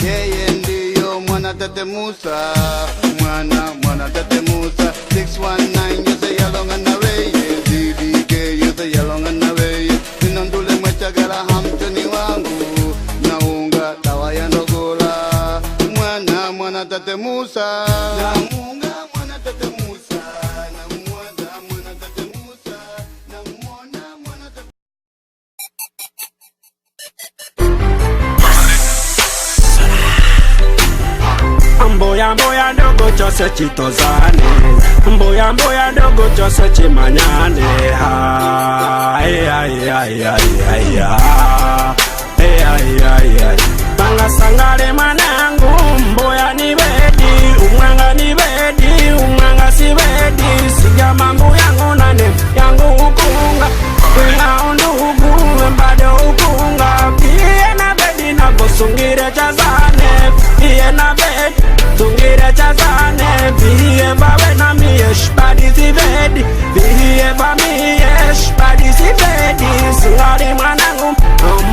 yeye ndiyo mwana tate Musa, mwana tate Musa. 619 you say yalonga na weye, DDK you say yalonga na weye. Sinondule mwechagala hamchoni wangu, naunga tawa ya ndogola, mwana tate Musa. Namunga mwana tate Musa, namuwaza mwana tate Musa, namuona mwana tate. Mboya mboya ndogo chose chitozane, mboya mboya ndogo chose chimanyane. Banga sangale manangu, mboya ni bedi, umwanga ni bedi, umwanga si bedi. Siga mambo yangu nane, yangu ukunga, kuna undugu, mbado ukunga. Pie na bedi na gosungire chazane, pie na bedi tungire chazane. Pie bawe na miyesh, badi si bedi, pie ba miyesh, badi si bedi. Singari manangu,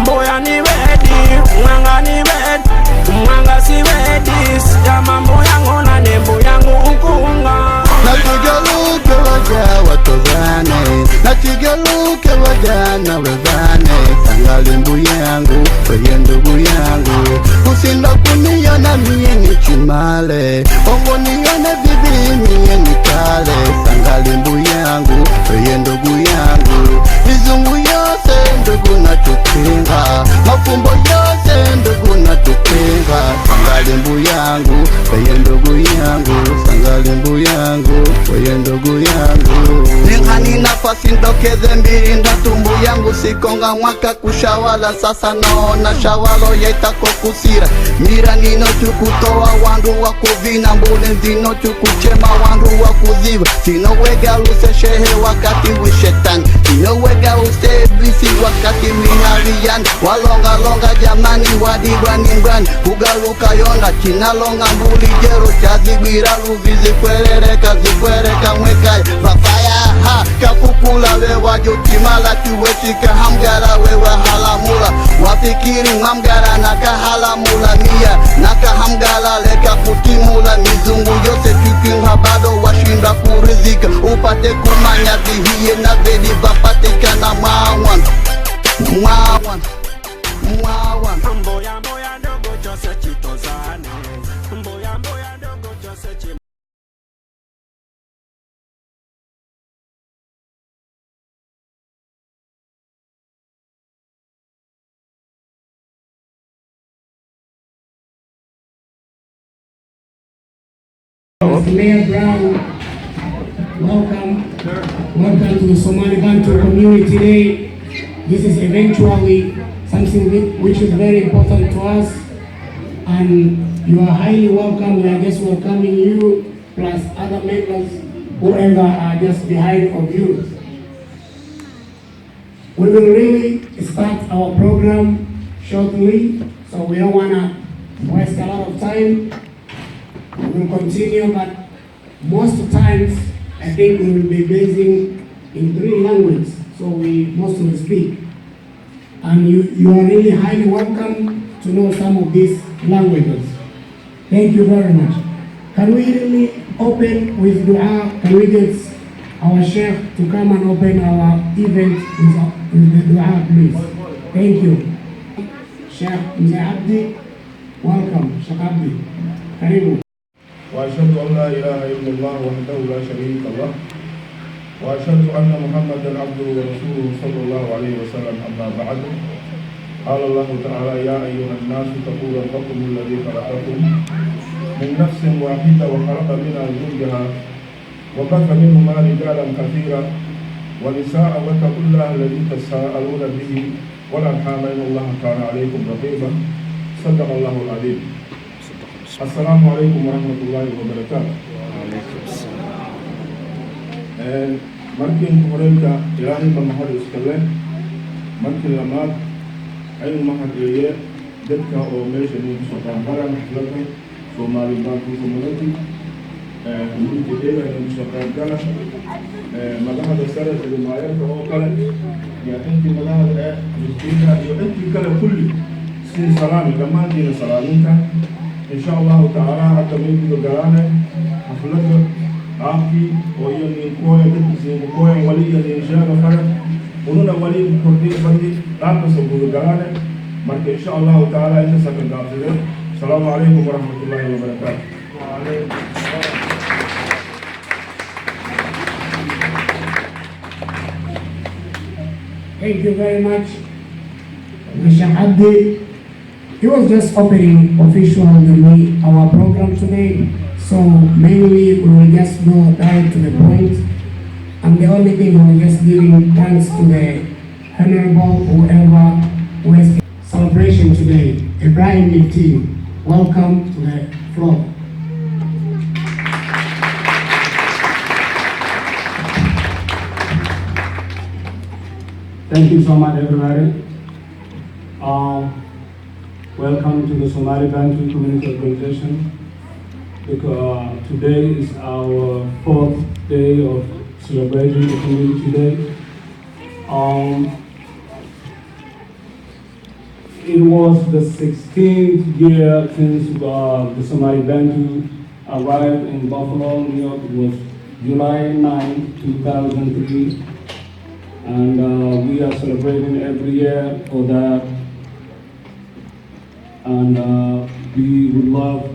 mboya ni bedi, umwanga ni bedi, umwanga si bedi. Siga mambo yangu na nembo yangu ukunga. Nakigaluke waja watozane, nakigaluke waja na wezane. Sangali mbu yangu, weye ndugu yangu. Usinda kuniona miye ni chimale, ongo nione bibi miye ni kale. Sangali mbu yangu, weye ndugu yangu. Mizungu yose ndugu na tupinga, mafumbo yose ndugu na tupinga. Sangali mbu yangu, weye ndugu yangu. Sangali mbu yangu, weye ndugu yangu. Ningani nafasi ndokeze mbili ndatumbu yangu. Sikonga mwaka kushawala, sasa naona shawalo yaitako kusira. Mira nino chukutoa wandu wa kuvina, mbule nzino chukuchema wandu wa kuziva. Sinowega luse shehe wakati wishetani, sinowega luse bisi wakati mihariani. Walonga longa jamani wadigwa ni mbani, kugaluka yonda chinalonga mbuli jero. Chazibira luvizi kwerereka zikwereka mwekaya. Vafaya ha kakukula wewa jotimala tuwetika hamgara wewa halamula. Wafikiri hamgara naka halamula mia, naka hamgara leka kutimula. Mizungu yose tukinha bado washinda kurizika. Upate kumanya vihiye na vedi vapatika na mwawan. Mboya mboya ndogo chose chitozane, mboya mboya ndogo chose chimanyane. Mayor Brown, welcome. Welcome to the Somali Bantu community today. This is eventually something which is very important to us, and you are highly welcome. We are just welcoming you, plus other members, whoever are just behind of you. We will really start our program shortly, so we don't want to waste a lot of time. We will continue, but most times I think we will be basing in 3 languages, so we mostly speak. And you are really highly welcome to know some of these languages. Thank you very much. Can we really open with dua? Can we get our chef to come and open our event with the dua, please? Thank you. Chef Mzee Abdi, welcome. Sheikh Abdi, karibu. وأشهد أن لا إله إلا الله وحده لا شريك له وأشهد أن محمدا عبده ورسوله صلى الله عليه وسلم. أما بعد، قال الله تعالى: يا أيها الناس اتقوا ربكم الذي خلقكم من نفس واحدة وخلق منها زوجها وبث منهما رجالا كثيرا ونساء واتقوا الله الذي تساءلون به والأرحام إن الله كان عليكم رقيبا. صدق الله العظيم. السلام عليكم ورحمة الله وبركاته. وعليكم السلام. مركين كوريكا إلهي بمحر إسكالي مركين لمات أي محر إيه دكا أو ميشنين سلطان برا محلقة Somali Bantu community. Muli kidega ni mshakadana magaha da sara da mayar ko kala ya inti magaha da miskinha ya inti kala kulli sin salami gamandi na salamunta inshallah ta'ala hatta min ko garane aflaka aki o yoni ko ya dukki ko ya wali ya inshallah fara ununa wali ko bandi tanto so ko garane marke inshallah ta'ala ina sakan gafire assalamu alaikum warahmatullahi wabarakatuh. Wa alaikum assalam. Thank you very much, Mr. Abdi. He was just opening officially our program today, so mainly we will just go right to the point. And the only thing we will just giving thanks to the honorable whoever who has celebration today. Ibrahim Nifty, welcome to the floor. Thank you so much, everybody. Welcome to the Somali Bantu Community Organization. Because today is our 4th day of celebrating the Community Day. It was the 16th year since the Somali Bantu arrived in Buffalo, New York. It was July 9, 2003. And we are celebrating every year for that. And we would love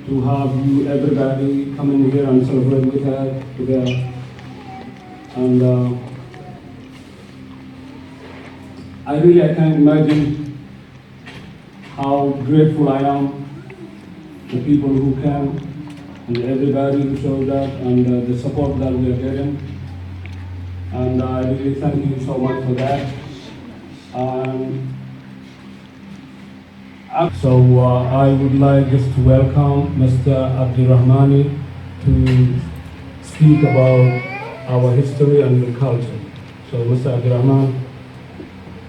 to have you, everybody, come in here and celebrate with us together. And I can't imagine how grateful I am to people who came and everybody who showed up and the support that we are getting. And I really thank you so much for that. So I would like just to welcome Mr. Abdirahmani to speak about our history and the culture. So Mr. Abdirahman,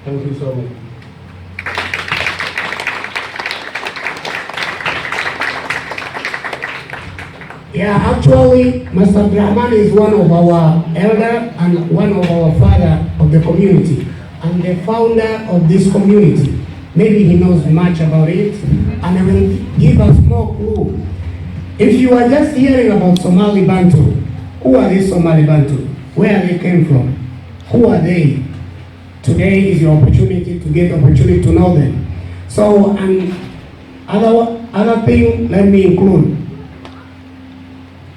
thank you so much. Yeah, actually, Mr. Abdirahman is one of our elder and one of our father of the community and the founder of this community. Maybe he knows much about it and he will give us more clue. If you are just hearing about Somali Bantu, who are these Somali Bantu? Where they came from? Who are they? Today is your opportunity to get opportunity to know them. So, and other thing, let me include.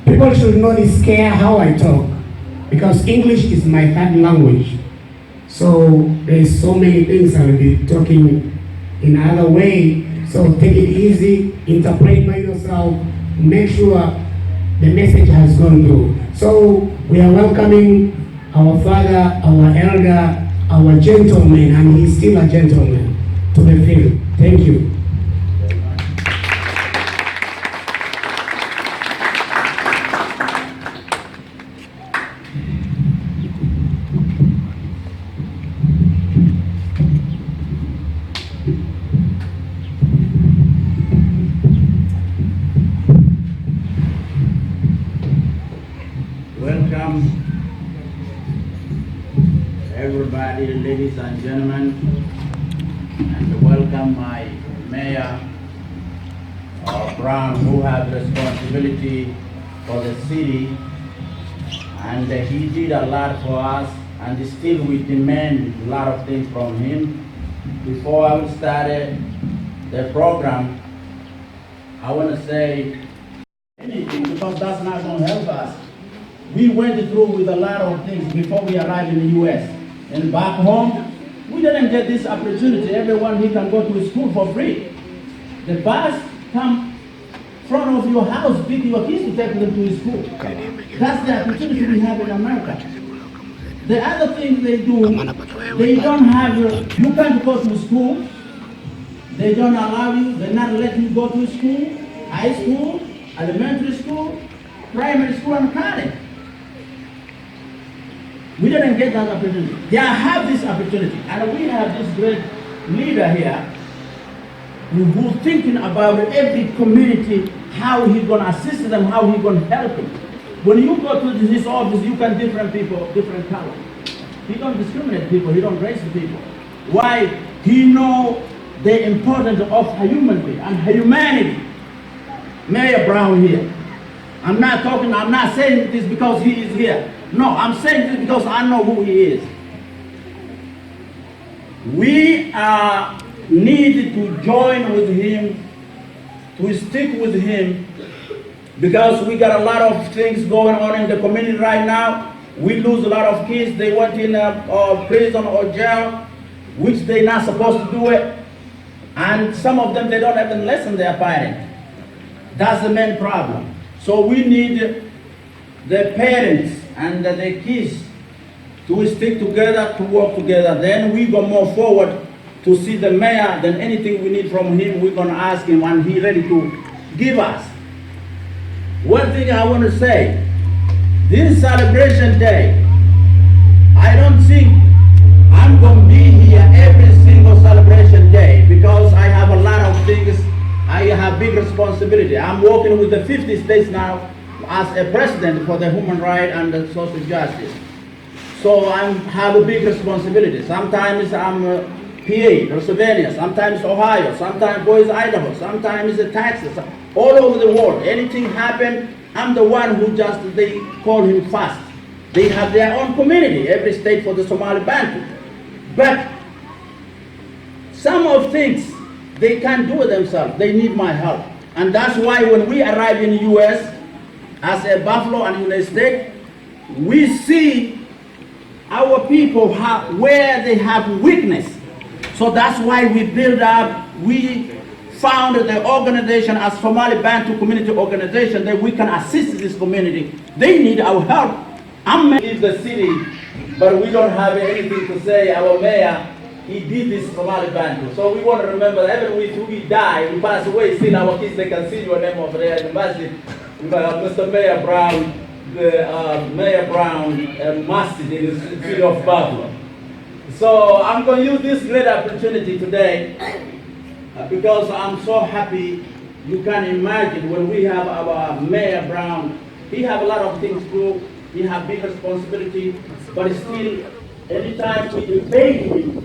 People should not scare how I talk because English is my third language. So there's so many things I'll be talking in another way. So take it easy, interpret by yourself, make sure the message has gone through. So we are welcoming our father, our elder, our gentleman, and he's still a gentleman, to the field. Thank you. Welcome, everybody, ladies and gentlemen, and welcome my mayor, Brown, who has responsibility for the city, and he did a lot for us, and still we demand a lot of things from him. Before I started the program, I want to say anything because that's not going to help us. We went through with a lot of things before we arrived in the U.S. And back home, we didn't get this opportunity. Everyone here can go to school for free. The bus come front of your house, pick your kids to take them to school. That's the opportunity we have in America. The other thing they do, they don't have, you can't go to school. They don't allow you, they're not letting you go to school, high school, elementary school, primary school, and college. We didn't get that opportunity. They have this opportunity, and we have this great leader here who's thinking about every community, how he's going to assist them, how he's going to help them. When you go to his office, you can different people, different colors. He don't discriminate people, he don't race people. Why? He know the importance of humanity and humanity. Mayor Brown here. I'm not saying this because he is here. No, I'm saying this because I know who he is. We are needed to join with him, to stick with him, because we got a lot of things going on in the community right now. We lose a lot of kids. They went in prison or jail, which they're not supposed to do it. And some of them, they don't even listen to their parents. That's the main problem. So we need the parents and the kids to stick together, to work together. Then we go more forward to see the mayor. Then anything we need from him, we're gonna ask him, and he's ready to give us. One thing I want to say, this celebration day, I don't think I'm gonna be here every single celebration day because I have a lot of things. I have big responsibility. I'm working with the 50 states now as a president for the human rights and the social justice. So I have a big responsibility. Sometimes I'm PA, Pennsylvania, sometimes Ohio, sometimes Boise, Idaho, sometimes Texas, all over the world. Anything happen, I'm the one who they call him fast. They have their own community, every state for the Somali Bantu. But some of things, they can't do it themselves. They need my help. And that's why when we arrive in the US, as a Buffalo and United States, we see our people where they have weakness. So that's why we build up, we founded the organization as Somali Bantu Community Organization that we can assist this community. They need our help. I'm in the city, but we don't have anything to say. Our mayor, he did this Somali Bantu. So we want to remember every week we die, we pass away, still our kids, they can see your name over there in the masjid. Mr. Mayor Brown, Mayor Brown masjid in the city of Buffalo. So I'm going to use this great opportunity today because I'm so happy. You can imagine when we have our Mayor Brown, he have a lot of things to do, he have big responsibility, but still, anytime we invade him,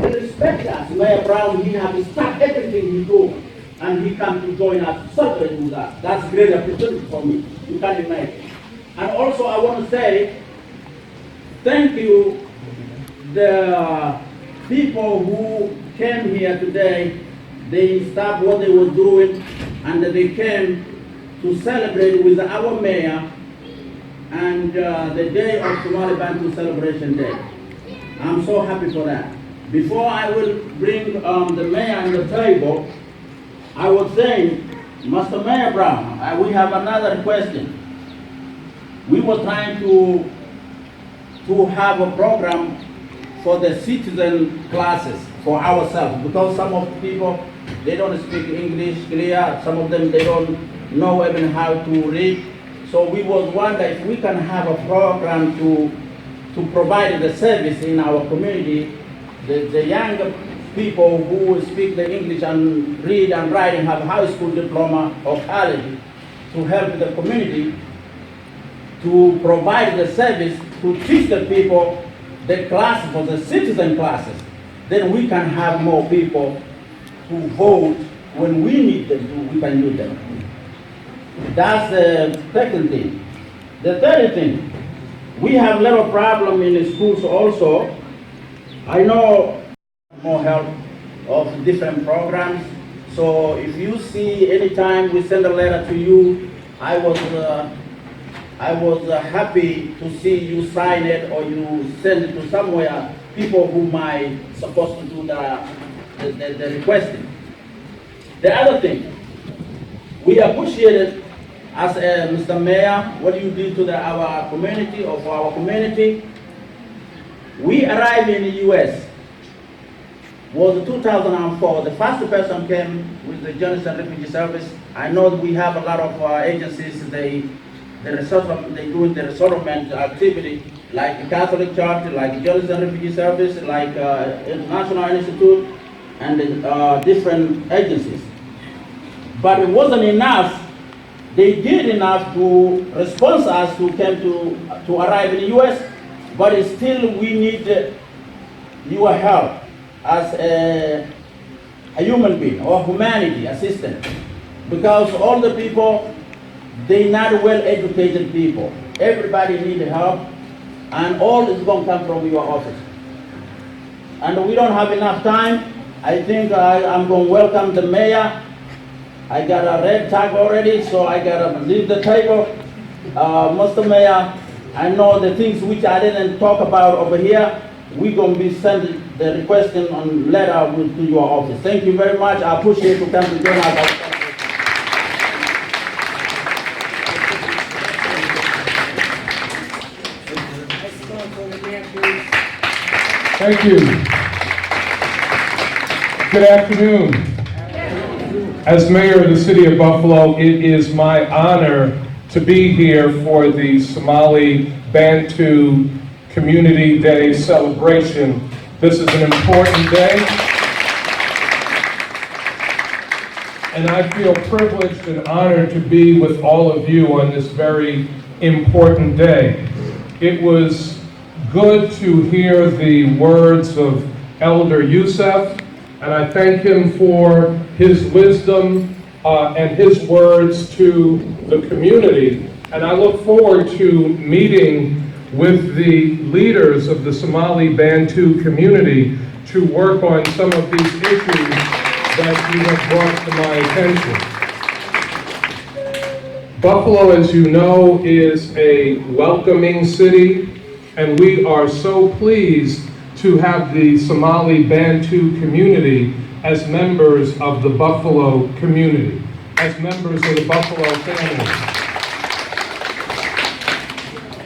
he respect us. Mayor Brown, he have to stop everything he do, and he come to join us, celebrate with us. That's a great opportunity for me. You can imagine. And also I want to say, thank you, the people who came here today. They stopped what they were doing and they came to celebrate with our mayor and the day of Somali Bantu Celebration Day. I'm so happy for that. Before I will bring the mayor on the table, I was saying, Mr. Mayor Brown, we have another question. We were trying to have a program for the citizen classes for ourselves, because some of the people, they don't speak English clear, some of them, they don't know even how to read. So we was wondering if we can have a program to provide the service in our community, the young people who speak the English and read and write and have high school diploma or college, to help the community to provide the service to teach the people the classes for the citizen classes. Then we can have more people to vote when we need them to, we can use them. That's the second thing. The third thing, we have little problem in the schools also. I know more help of different programs. So if you see anytime we send a letter to you, I was happy to see you sign it or you send it to somewhere, people who might supposed to do the requesting. The other thing, we appreciated as Mr. Mayor, what you did to our community or for our community. We arrived in the US, was 2004. The first person came with the Journalists and Refugee Service. I know that we have a lot of agencies, they doing the resettlement activity, like the Catholic Church, like Journalists and Refugee Service, like International Institute, and different agencies. But it wasn't enough. They did enough to respond us who came to arrive in the US, but still we need your help as a human being or humanity assistant, because all the people, they not well-educated people. Everybody need help, and all is going to come from your office. And we don't have enough time. I think I'm going to welcome the mayor. I got a red tag already, so I got to leave the table. Mr. Mayor, I know the things which I didn't talk about over here, we're going to be sending the requesting on letter to your office. Thank you very much. I appreciate you coming to join us. Thank you. Good afternoon. As mayor of the city of Buffalo, it is my honor to be here for the Somali Bantu Community Day celebration. This is an important day, and I feel privileged and honored to be with all of you on this very important day. It was good to hear the words of Elder Youssef, and I thank him for his wisdom and his words to the community. And I look forward to meeting with the leaders of the Somali Bantu community to work on some of these issues that you have brought to my attention. Buffalo, as you know, is a welcoming city, and we are so pleased to have the Somali Bantu community as members of the Buffalo community, as members of the Buffalo family.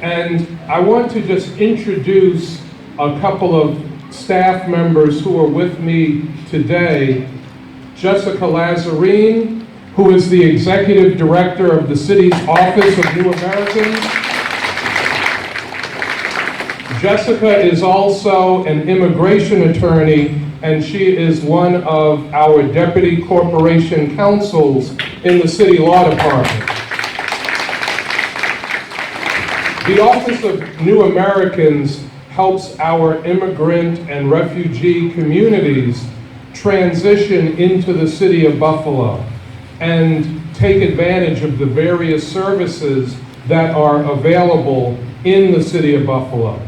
And I want to just introduce a couple of staff members who are with me today. Jessica Lazarine, who is the Executive Director of the City's Office of New Americans. Jessica is also an immigration attorney, and she is one of our deputy corporation counsels in the city law department. The Office of New Americans helps our immigrant and refugee communities transition into the city of Buffalo and take advantage of the various services that are available in the city of Buffalo.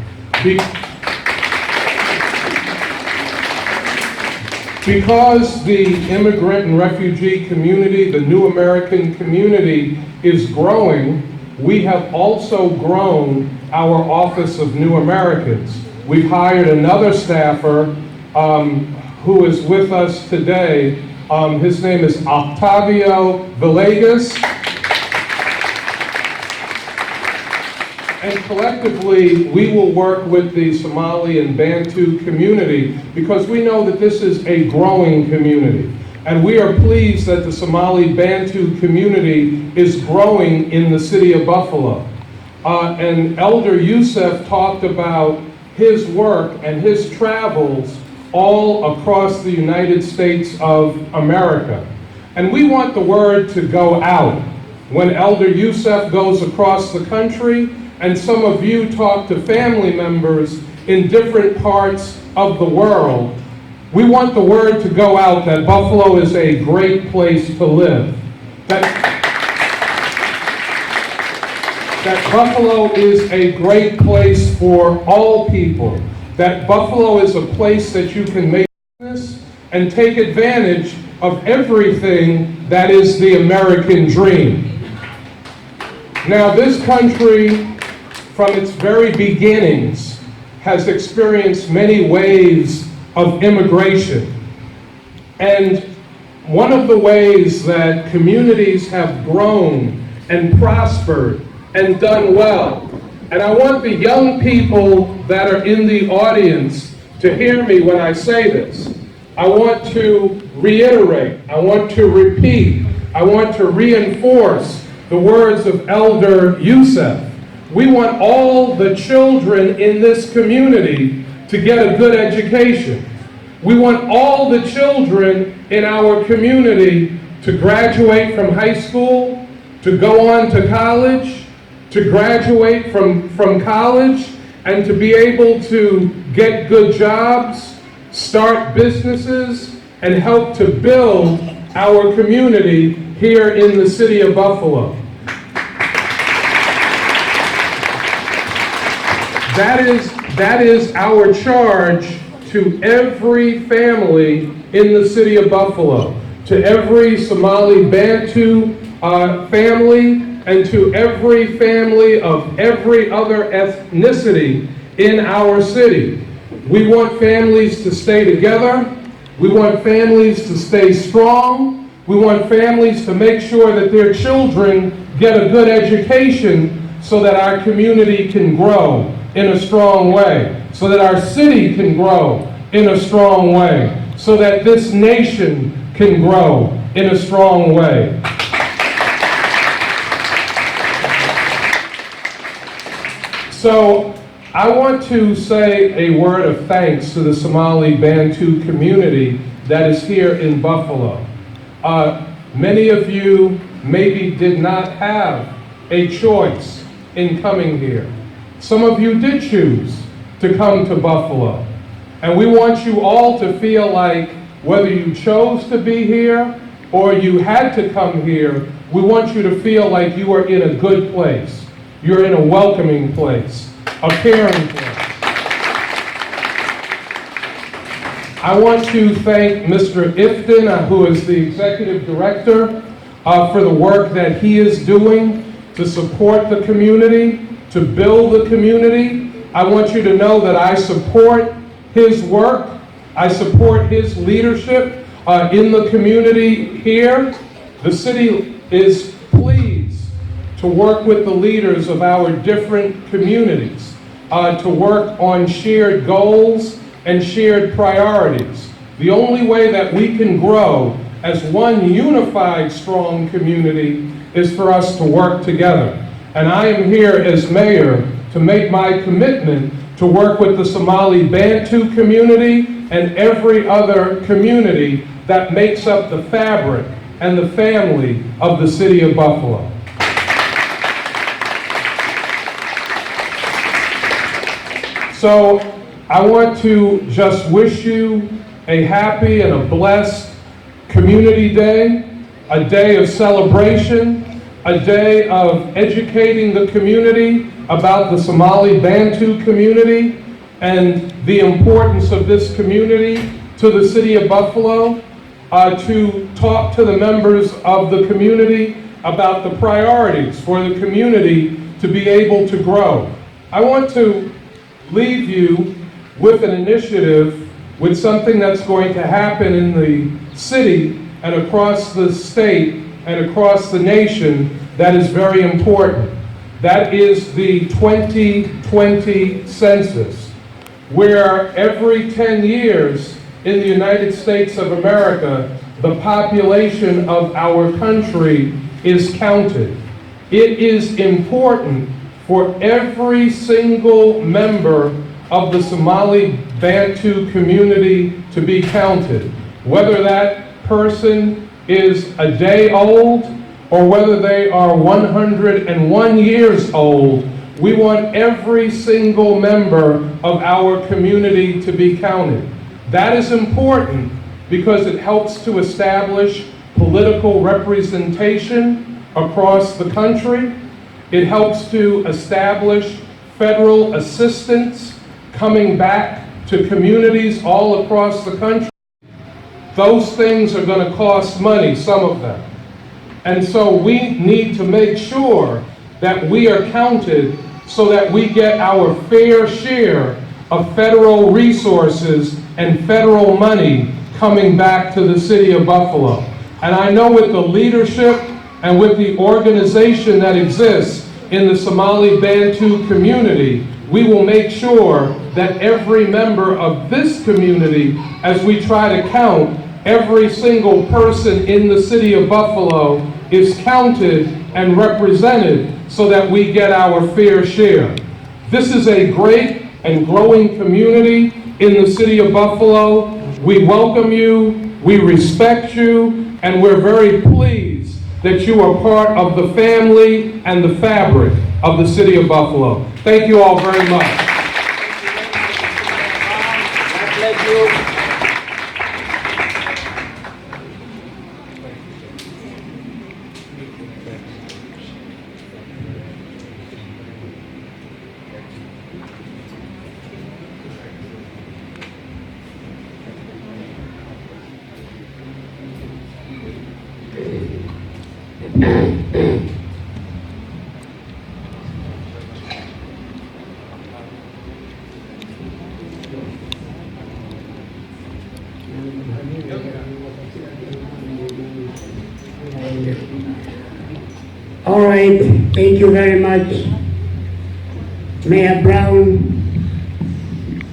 Because the immigrant and refugee community, the New American community, is growing, we have also grown our Office of New Americans. We've hired another staffer who is with us today. His name is Octavio Villegas. And collectively, we will work with the Somali and Bantu community because we know that this is a growing community. And we are pleased that the Somali Bantu community is growing in the city of Buffalo. And Elder Youssef talked about his work and his travels all across the United States of America. And we want the word to go out. When Elder Youssef goes across the country, and some of you talk to family members in different parts of the world, we want the word to go out that Buffalo is a great place to live. That Buffalo is a great place for all people. That Buffalo is a place that you can make business and take advantage of everything that is the American dream. Now, this country, from its very beginnings, has experienced many waves of immigration. And one of the ways that communities have grown and prospered and done well, and I want the young people that are in the audience to hear me when I say this. I want to reiterate, I want to repeat, I want to reinforce the words of Elder Youssef. We want all the children in this community to get a good education. We want all the children in our community to graduate from high school, to go on to college, to graduate from college, and to be able to get good jobs, start businesses, and help to build our community here in the city of Buffalo. That is our charge to every family in the city of Buffalo, to every Somali Bantu family, and to every family of every other ethnicity in our city. We want families to stay together. We want families to stay strong. We want families to make sure that their children get a good education so that our community can grow in a strong way, so that our city can grow in a strong way, so that this nation can grow in a strong way. So I want to say a word of thanks to the Somali Bantu community that is here in Buffalo. Many of you maybe did not have a choice in coming here. Some of you did choose to come to Buffalo. And we want you all to feel like whether you chose to be here or you had to come here, we want you to feel like you are in a good place. You're in a welcoming place, a caring place. I want to thank Mr. Ifton, who is the executive director, for the work that he is doing to support the community, to build the community. I want you to know that I support his work. I support his leadership in the community here. The city is pleased to work with the leaders of our different communities, to work on shared goals and shared priorities. The only way that we can grow as one unified, strong community is for us to work together. And I am here as mayor to make my commitment to work with the Somali Bantu community and every other community that makes up the fabric and the family of the city of Buffalo. So I want to just wish you a happy and a blessed Community Day, a day of celebration, a day of educating the community about the Somali Bantu community and the importance of this community to the city of Buffalo, to talk to the members of the community about the priorities for the community to be able to grow. I want to leave you with an initiative, with something that's going to happen in the city and across the state and across the nation that is very important. That is the 2020 census, where every 10 years in the United States of America, the population of our country is counted. It is important for every single member of the Somali Bantu community to be counted, whether that person is a day old or whether they are 101 years old. We want every single member of our community to be counted. That is important because it helps to establish political representation across the country. It helps to establish federal assistance coming back to communities all across the country. Those things are going to cost money, some of them. And so we need to make sure that we are counted so that we get our fair share of federal resources and federal money coming back to the city of Buffalo. And I know with the leadership and with the organization that exists in the Somali Bantu community, we will make sure that every member of this community, as we try to count every single person in the city of Buffalo, is counted and represented so that we get our fair share. This is a great and growing community in the city of Buffalo. We welcome you, we respect you, and we're very pleased that you are part of the family and the fabric of the city of Buffalo. Thank you all very much. God bless you. All right, thank you very much, Mayor Brown.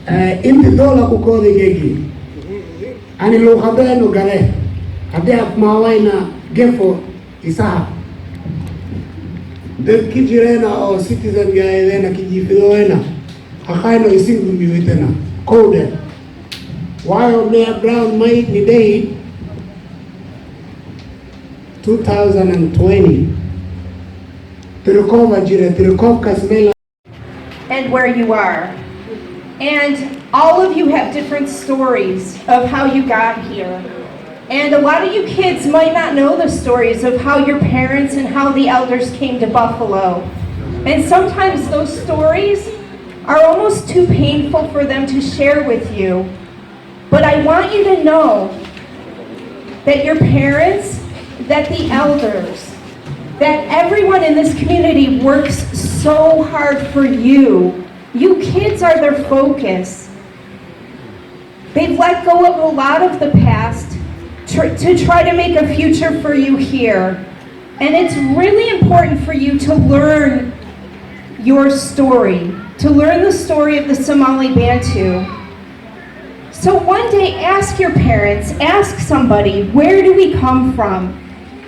Inti dola kukodi gegi. Ani lo khabe no gale. Ade ap mawaina gefo isa. De kijirena o citizen gaelena kijifidoena. Akaino isingu biwitena. Code. While Mayor Brown made the day 2020. And where you are. And all of you have different stories of how you got here. And a lot of you kids might not know the stories of how your parents and how the elders came to Buffalo. And sometimes those stories are almost too painful for them to share with you. But I want you to know that your parents, that the elders, that everyone in this community works so hard for you. You kids are their focus. They've let go of a lot of the past to try to make a future for you here. And it's really important for you to learn your story, to learn the story of the Somali Bantu. So one day ask your parents, ask somebody, where do we come from?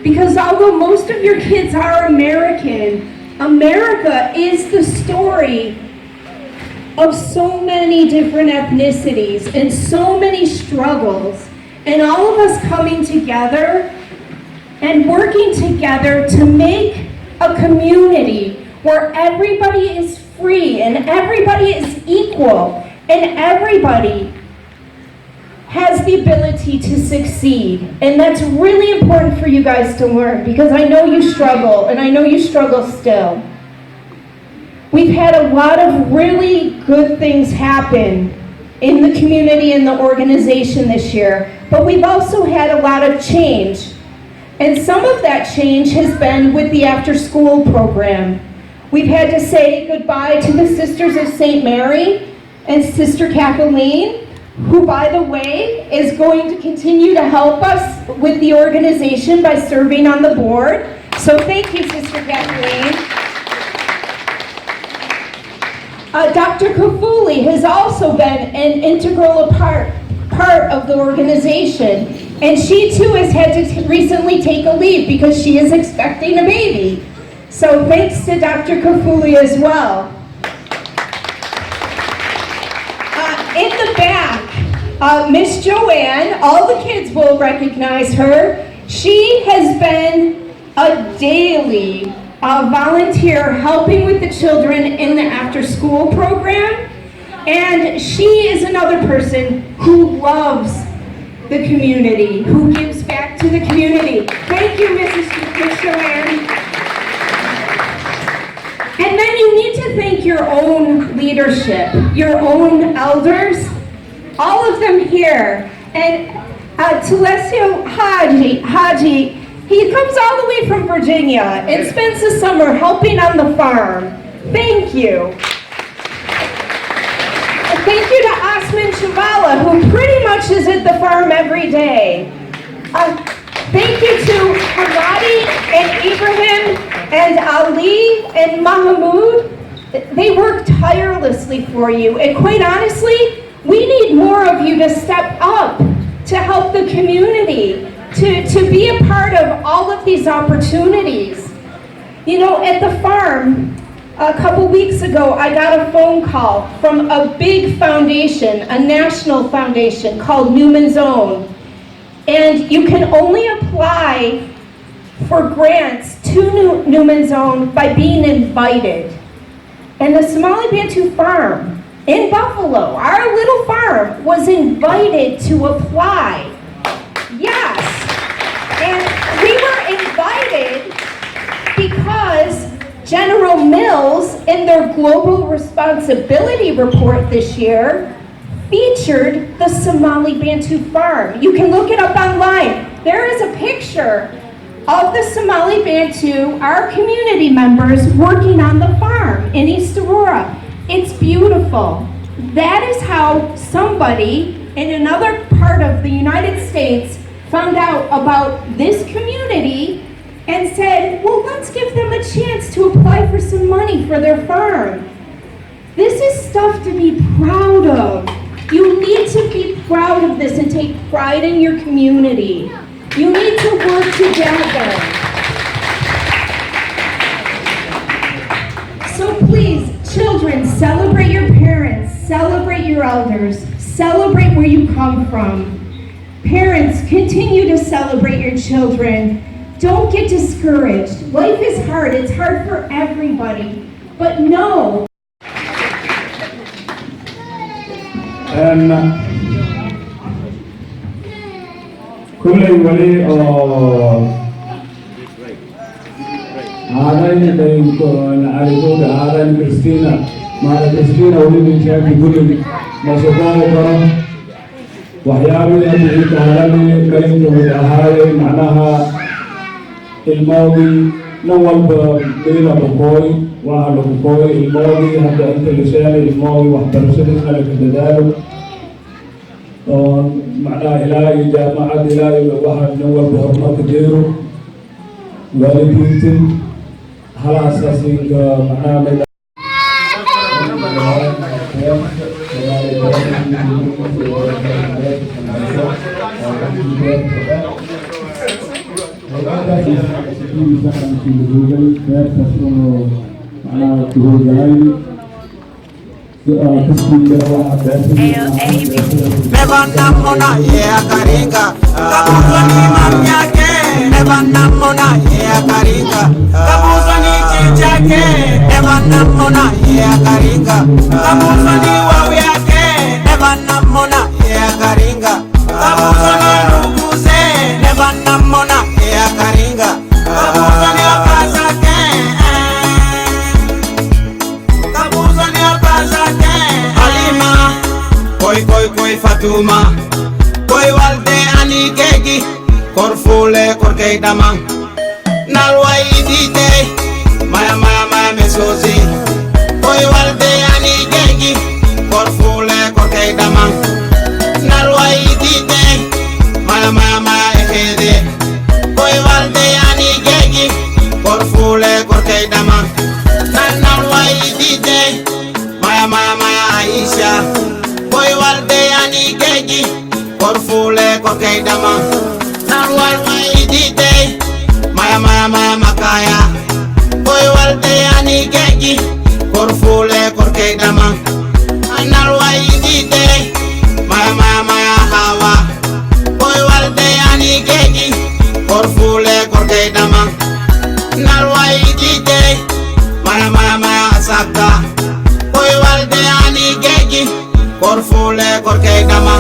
Because although most of your kids are American, America is the story of so many different ethnicities and so many struggles, and all of us coming together and working together to make a community where everybody is free and everybody is equal and everybody has the ability to succeed. And that's really important for you guys to learn, because I know you struggle, and I know you struggle still. We've had a lot of really good things happen in the community and the organization this year, but we've also had a lot of change. And some of that change has been with the after-school program. We've had to say goodbye to the Sisters of St. Mary and Sister Kathleen, who, by the way, is going to continue to help us with the organization by serving on the board. So thank you, Sister Kathleen. Dr. Kafuli has also been an integral part of the organization, and she too has had to recently take a leave because she is expecting a baby. So thanks to Dr. Kafuli as well. In the back, Miss Joanne, all the kids will recognize her. She has been a daily volunteer helping with the children in the after-school program. And she is another person who loves the community, who gives back to the community. Thank you, Miss Joanne. And then you need to thank your own leadership, your own elders, all of them here. And Telesio Haji, he comes all the way from Virginia and spends the summer helping on the farm. Thank you. And thank you to Osman Chavala, who pretty much is at the farm every day. Thank you to Harati and Ibrahim and Ali and Mahmoud. They work tirelessly for you. And quite honestly, we need more of you to step up to help the community, to be a part of all of these opportunities. You know, at the farm, a couple weeks ago, I got a phone call from a big foundation, a national foundation called Newman's Own. And you can only apply for grants to Newman's Own by being invited. And the Somali Bantu farm in Buffalo, our little farm, was invited to apply. Yes. And we were invited because General Mills, in their Global Responsibility Report this year, featured the Somali Bantu farm. You can look it up online. There is a picture of the Somali Bantu, our community members, working on the farm in East Aurora. It's beautiful. That is how somebody in another part of the United States found out about this community and said, well, let's give them a chance to apply for some money for their farm. This is stuff to be proud of. You need to be proud of this and take pride in your community. You need to work together. So please, children, celebrate your parents, celebrate your elders, celebrate where you come from. Parents, continue to celebrate your children. Don't get discouraged. Life is hard. It's hard for everybody. But know. كل ولي هذا نعرفه هذا كريستينا ما كريستينا ولي من شاكي كل ما سباه كرم وحيابي أبيك هذا كلمة هذا معناها الماضي نوال بليلة بقوي وأهل بقوي الماضي هذا أنت لساني الماضي وحبرسلنا لك تدالو معناه إلهي جامعة إلهي واحد نوال بحرمة كديرو والدينتن على أساس معناه Nebanamona ya karinga kabuzo ni mamyake Nebanamona ya karinga kabuzo ni chichake Nebanamona ya karinga kabuzo ni wau yake Nebanamona ya karinga kabuzo ni nuguze Nebanamona ya karinga kabuzo ni opazake kabuzo ni opazake Halima Koi Fatuma Koi walde ani kegi Korfule korkei damang Nalwa idite Maya mesozi Koi walde ani kegi Korfule korkei damang Nalwa idite Maya ehede Koi walde ani kegi Korfule korkei damang Nalwa idite Maya Aisha Koi walde ani keji Korfule korkei dama Narwal idite Maya makaya Koi walde ani keji Korfule korkei dama Narwa idite Maya hawa Koi walde ani keji Korfule korkei dama Narwa idite Maya asaka Koi walde ani keji Korfule korkei dama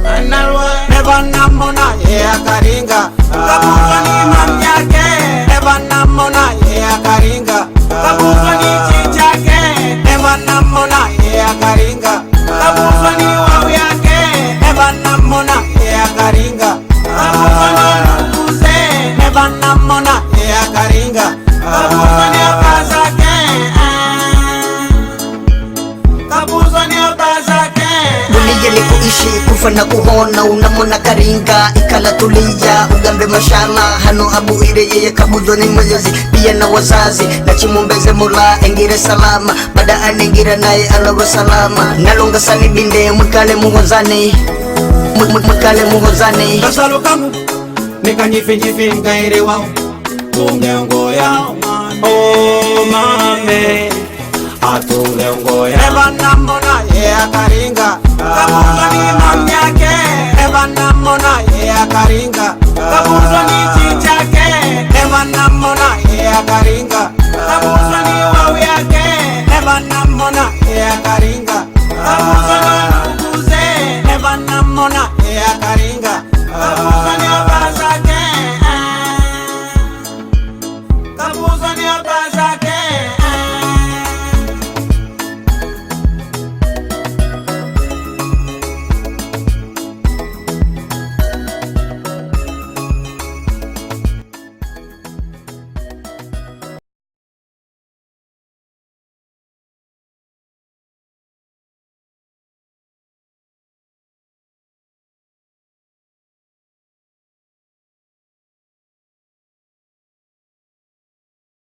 Analwa Nebanamona ya karinga Kabuzo ni mamyake Nebanamona ya karinga Kabuzo ni chichake Nebanamona ya karinga Kabuzo ni wau yake Nebanamona ya karinga Kabuzo ni nuguze Nebanamona ya karinga Kabuzo ni opazake Kabuzo ni opazake Dunia ni kuishi kufa na kuhona unamona karinga ikala tulia ugambe mashala hano abu ire yeye kabuzo ni mwenyezi pia na wazazi na chimumbeze mula engire salama bada anengira naye alawa salama nalonga sani binde mukale muhozane mukale muhozane Kasalo kamu Nikanyifi ngaire wao Tunge ngoya Oh mame Atunge ngoya Nebanamona ya karinga Kabuzo ni mamyake Nebanamona ya karinga Kabuzo ni chichake